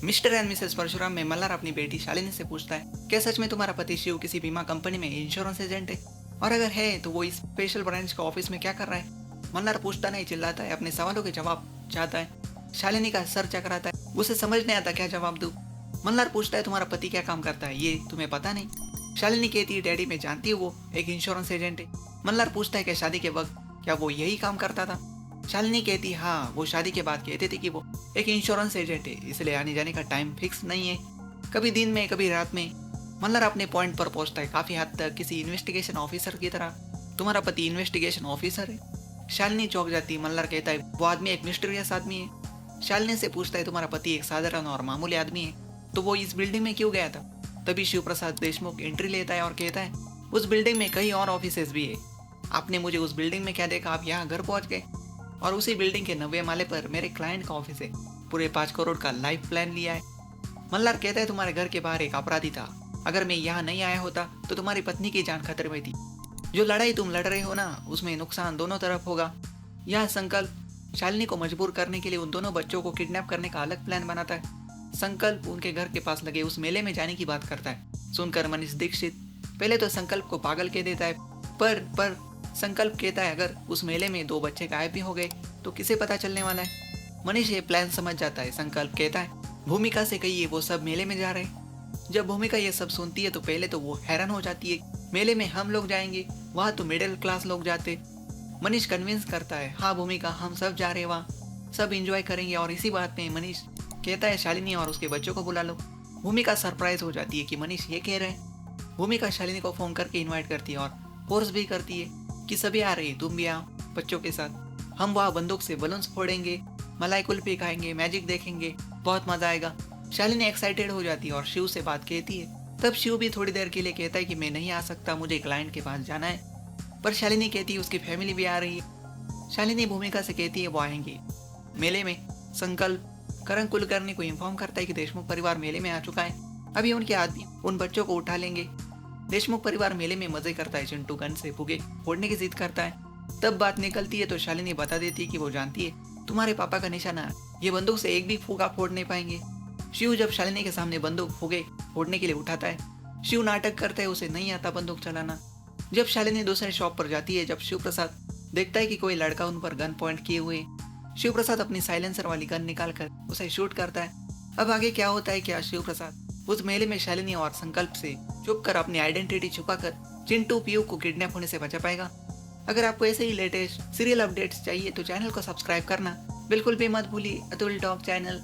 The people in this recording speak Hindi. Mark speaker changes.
Speaker 1: मिस्टर एंड मिसेस परशुराम में मल्हार अपनी बेटी शालिनी से पूछता है, क्या सच में तुम्हारा पति शिव किसी बीमा कंपनी में इंश्योरेंस एजेंट है? और अगर है तो वो इस स्पेशल ब्रांच के ऑफिस में क्या कर रहा है? मल्हार पूछता नहीं, चिल्लाता है, अपने सवालों के जवाब चाहता है। शालिनी का सर चकराता है, उसे समझ नहीं आता क्या जवाब दूं। मल्हार पूछता है, तुम्हारा पति क्या काम करता है, ये तुम्हें पता नहीं? शालिनी कहती है, डैडी मैं जानती हूँ वो एक इंश्योरेंस एजेंट है। मल्हार पूछता है कि शादी के वक्त क्या वो यही काम करता था? शालिनी कहती है, हाँ वो शादी के बाद कहते थे कि वो एक इंश्योरेंस एजेंट है, इसलिए आने जाने का टाइम फिक्स नहीं है, कभी दिन में कभी रात में। मल्हार अपने पॉइंट पर पहुंचता है काफी हद तक किसी इन्वेस्टिगेशन ऑफिसर की तरह। तुम्हारा पति इन्वेस्टिगेशन ऑफिसर है? शालिनी चौंक जाती है। मल्हार कहता है, वो आदमी एक मिस्टीरियस आदमी है। शालिनी से पूछता है, तुम्हारा पति एक साधारण और मामूली आदमी है, तो वो इस बिल्डिंग में क्यों गया था? तभी शिव प्रसाद देशमुख एंट्री लेता है और कहता है, उस बिल्डिंग में कई और ऑफिसेज भी है। आपने मुझे उस बिल्डिंग में क्या देखा, आप यहाँ घर पहुंच गए। और उसी बिल्डिंग के 90वें माले पर मेरे क्लाइंट का ऑफिस है, पूरे 5 करोड़ का लाइफ प्लान लिया है। मल्हार कहता है, तुम्हारे घर के बाहर एक अपराधी था, अगर मैं यहाँ नहीं आया होता तो तुम्हारी पत्नी की जान खतरे में थी। जो लड़ाई तुम लड़ रहे हो ना, उसमें नुकसान दोनों तरफ होगा। यह संकल्प शालिनी को मजबूर करने के लिए उन दोनों बच्चों को किडनैप करने का अलग प्लान बनाता है। संकल्प उनके घर के पास लगे उस मेले में जाने की बात करता है। सुनकर मनीष दीक्षित पहले तो संकल्प को पागल कह देता है, पर संकल्प कहता है, अगर उस मेले में 2 बच्चे गायब भी हो गए तो किसे पता चलने वाला है? मनीष ये प्लान समझ जाता है। संकल्प कहता है, भूमिका से कहिए वो सब मेले में जा रहे हैं। जब भूमिका ये सब सुनती है तो पहले तो वो हैरान हो जाती है, मेले में हम लोग जाएंगे, वहाँ तो मिडिल क्लास लोग जाते। मनीष कन्विंस करता है, हाँ भूमिका हम सब जा रहे हैं, वहाँ सब इंजॉय करेंगे। और इसी बात में मनीष कहता है, शालिनी और उसके बच्चों को बुला लो। भूमिका सरप्राइज हो जाती है कि मनीष ये कह रहे हैं। भूमिका शालिनी को फोन करके इन्वाइट करती है और फोर्स भी करती है कि सभी आ रही, तुम भी आओ बच्चों के साथ। हम वहाँ बंदूक से बलून्स फोड़ेंगे, मलाई कुल्फी खाएंगे, मैजिक देखेंगे, बहुत मजा आएगा। शालिनी एक्साइटेड हो जाती है और शिव से बात कहती है। तब शिव भी थोड़ी देर के लिए कहता है कि मैं नहीं आ सकता, मुझे क्लाइंट के पास जाना है। पर शालिनी कहती है उसकी फैमिली भी आ रही है। शालिनी भूमिका से कहती है वो आएंगी। मेले में संकल्प करण कुलकर्णी को इन्फॉर्म करता है कि देशमुख परिवार मेले में आ चुका है, अभी उनके आदमी उन बच्चों को उठा लेंगे। देशमुख परिवार मेले में मजे करता है, चिंटू गन से फुगे फोड़ने की जिद करता है। तब बात निकलती है तो शालिनी बता देती है कि वो जानती है तुम्हारे पापा का निशाना, ये बंदूक से एक भी फूका फोड़ नहीं पाएंगे। शिव जब शालिनी के सामने बंदूक फुगे फोड़ने के लिए उठाता है, शिव नाटक करता है, उसे नहीं आता बंदूक चलाना। जब शालिनी दूसरे शॉप पर जाती है, जब शिव प्रसाद देखता है कि कोई लड़का उन पर गन पॉइंट किए हुए, शिव प्रसाद अपनी साइलेंसर वाली गन निकालकर उसे शूट करता है। अब आगे क्या होता है, क्या शिव प्रसाद उस मेले में शालिनी और संकल्प से छुप कर अपनी आइडेंटिटी छुपाकर चिंटू पीयू को किडनैप होने से बचा पाएगा? अगर आपको ऐसे ही लेटेस्ट सीरियल अपडेट्स चाहिए तो चैनल को सब्सक्राइब करना बिल्कुल भी मत भूलिए। Atul top channel.